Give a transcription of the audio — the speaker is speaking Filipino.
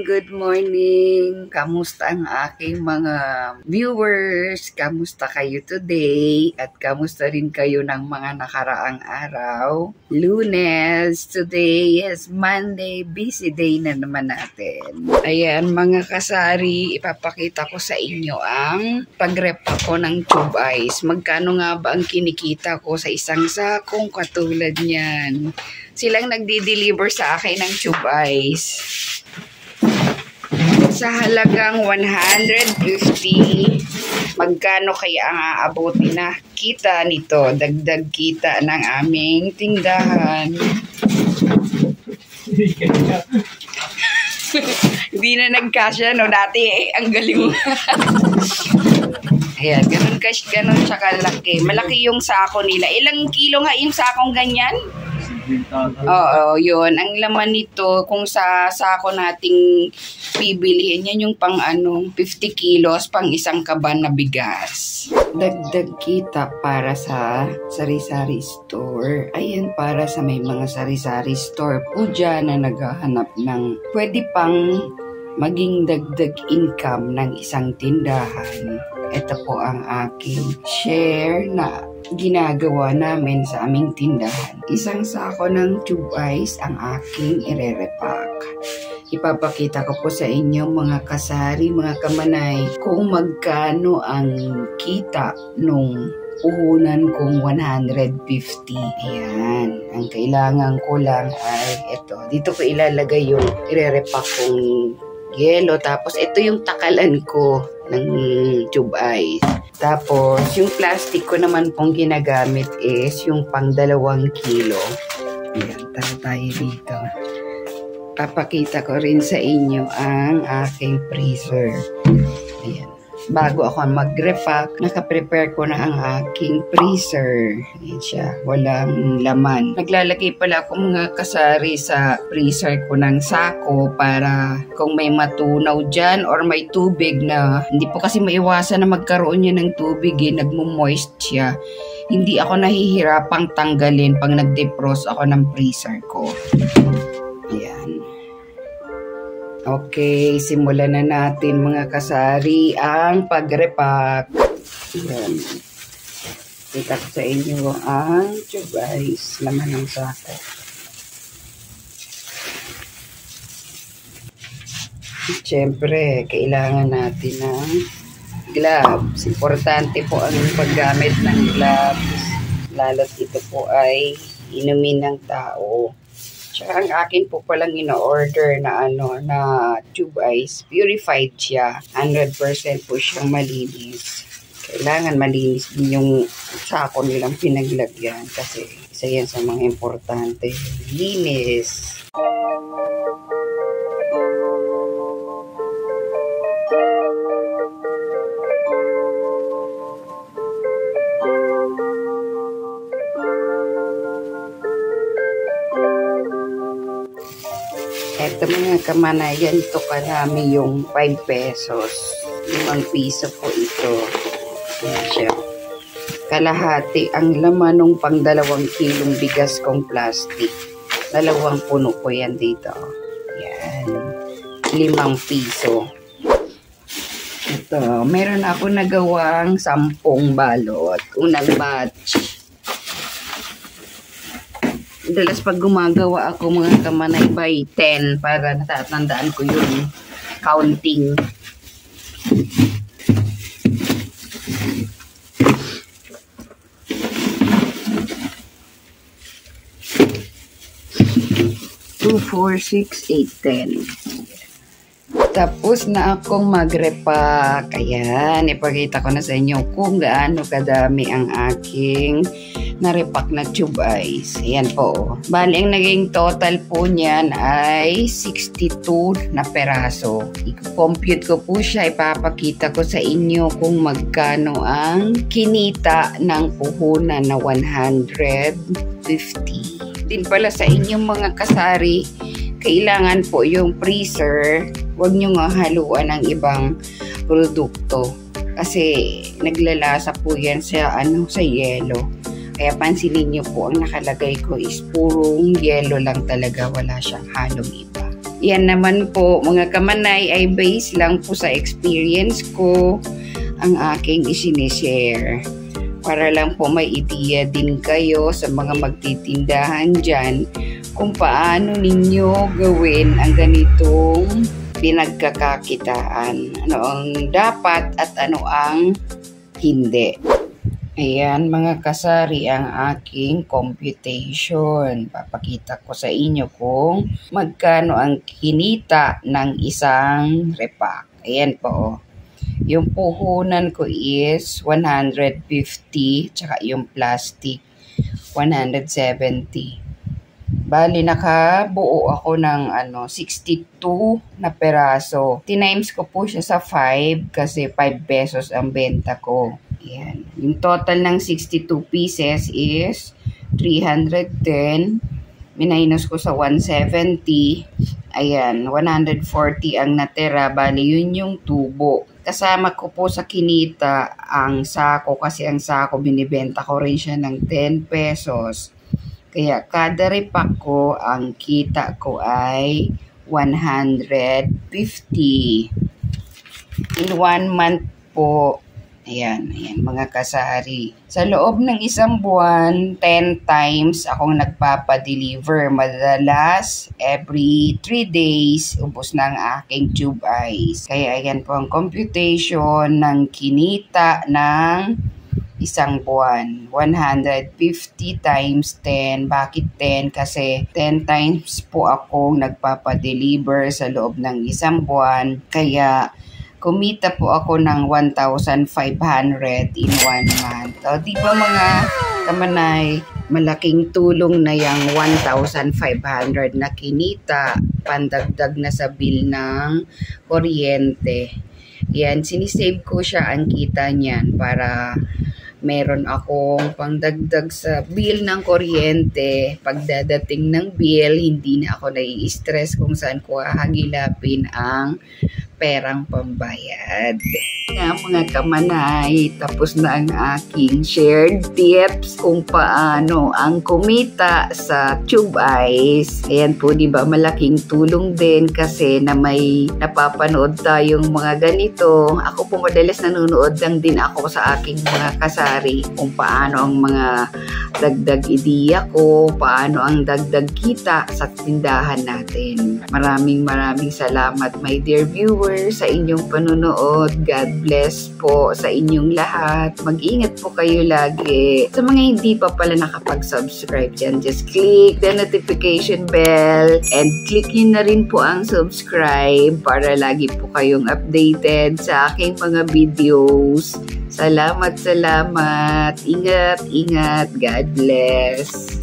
Good morning. Kamusta ang aking mga viewers? Kamusta kayo today? At kamusta rin kayo ng mga nakaraang araw? Lunes, today is Monday, busy day na naman natin. Ayan mga kasari, ipapakita ko sa inyo ang pag-repa ko ng tube ice. Magkano nga ba ang kinikita ko sa isang sakong katulad niyan? Silang nagdi-deliver sa akin ng tube ice. Sa halagang 150, magkano kaya ang aabuti na kita nito? Dagdag kita ng aming tindahan. Hindi na nagkasya, no? Dati ang galing mo. Ayan, ganun siya kalaki. Malaki yung sako nila. Ilang kilo nga yung sakong ganyan? Oo, yun. Ang laman nito, kung sa sako nating bibilihin, yan yung pang 50 kilos, pang isang kaban na bigas. Dagdag kita para sa sari-sari store. Ayan, para sa may mga sari-sari store po dyan na naghahanap ng pwede pang maging dagdag income ng isang tindahan. Ito po ang aking share na ginagawa namin sa aming tindahan. Isang sako ng tube ice ang aking ire-repack. Ipapakita ko po sa inyo mga kasari, mga kamanay, kung magkano ang kita nung puhunan kong 150. Ayan. Ang kailangan ko lang ay ito. Dito ko ilalagay yung ire-repack kong yelo. Tapos ito yung takalan ko ng tube ice. Tapos yung plastic ko naman pong ginagamit is yung pang 2 kilo. Ayan, tayo dito. Papakita ko rin sa inyo ang aking freezer. Ayan. Bago ako mag-repack, nakaprepare ko na ang aking freezer. Ayan siya, walang laman. Naglalagay pala ako mga kasari sa freezer ko ng sako para kung may matunaw dyan or may tubig na hindi po kasi maiwasan na magkaroon niya ng tubig nagmo-moist siya. Hindi ako nahihirapang tanggalin pag nag-defrost ako ng freezer ko. Ayan. Okay, simulan na natin mga kasari ang pag-repack. Ayan. Kita ko sa inyo ang tube ice, laman ng sako. Siyempre, kailangan natin ng gloves. Importante po ang paggamit ng gloves. Lalo't ito po ay inumin ng tao. Tsaka ang akin po palang ino-order na na tube ice, purified siya. 100% po siyang malinis. Kailangan malinis din yung sako nilang pinaglagyan kasi isa yan sa mga importante. Linis. Ito mga kamanayan, ito karami yung 5 pesos. 5 piso po ito. Ayan siya. Kalahati ang laman ng pang 2 kilong bigas kong plastic. 2 puno po yan dito. Ayan. 5 piso. Ito, meron ako nagawang 10 balot. Unang batch. Dalas pag gumagawa ako mga kamanay by 10 para natatandaan ko yung counting. Two, 4, 6, 8, 10. Tapos na akong mag-repack. Ayan, ipakita ko na sa inyo kung gaano kadami ang aking na-repack na tube ice. Ayan po. Bali, ang naging total po niyan ay 62 na peraso. I-compute ko po siya. Ipapakita ko sa inyo kung magkano ang kinita ng puhunan na 150. Din pala sa inyong mga kasari, kailangan po yung freezer Huwag nyo nga haluan ng ibang produkto. Kasi naglalasa po yan sa, sa yelo. Kaya pansinin nyo po, ang nakalagay ko is purong yelo lang talaga. Wala siyang halong iba. Yan naman po, mga kamanay, ay base lang po sa experience ko ang aking isinishare. Para lang po may idea din kayo sa mga magtitindahan dyan kung paano ninyo gawin ang ganitong pinagkakakitaan. Ano ang dapat at ano ang hindi. Ayan mga kasari ang aking computation. Papakita ko sa inyo kung magkano ang kinita ng isang repack. Ayan po. Yung puhunan ko is 150, tsaka yung plastic 170. Bali, nakabuo ako ng 62 na peraso. Tinimes ko po siya sa 5 kasi 5 pesos ang benta ko. Ayan. Yung total ng 62 pieces is 310. Minus ko sa 170. Ayan, 140 ang natira. Bali, yun yung tubo. Kasama ko po sa kinita ang sako kasi ang sako binibenta ko rin siya ng 10 pesos. Kaya kada repack ko, ang kita ko ay 150. In 1 month po. Ayan mga kasari. Sa loob ng isang buwan, 10 times akong nagpapadeliver. Madalas, every 3 days, ubos na ang aking tube ice. Kaya ayan po ang computation ng kinita ng isang buwan. 150 times 10. Bakit 10? Kasi 10 times po akong nagpapadeliver sa loob ng isang buwan. Kaya kumita po ako ng 1,500 in 1 month. O, di ba mga kamanay, malaking tulong na yung 1,500 na kinita, pandagdag na sa bill ng kuryente. Yan, sinisave ko siya ang kita niyan para meron akong pangdagdag sa bill ng kuryente. Pagdadating ng bill, hindi na ako nai-stress kung saan ko hahagilapin ang perang pambayad. Nga mga kamanay, tapos na ang aking shared tips kung paano ang kumita sa tube ice. Ayan po, di ba, malaking tulong din kasi na may napapanood tayong mga ganito. Ako po madalas nanonood lang din ako sa aking mga kasari kung paano ang mga dagdag ideya ko, paano ang dagdag kita sa tindahan natin. Maraming salamat my dear viewers sa inyong panunood. God bless po sa inyong lahat. Mag-ingat po kayo lagi. Sa mga hindi pa pala nakapag-subscribe dyan, just click the notification bell and click nyo na rin po ang subscribe para lagi po kayong updated sa aking mga videos. Salamat. Ingat. God bless.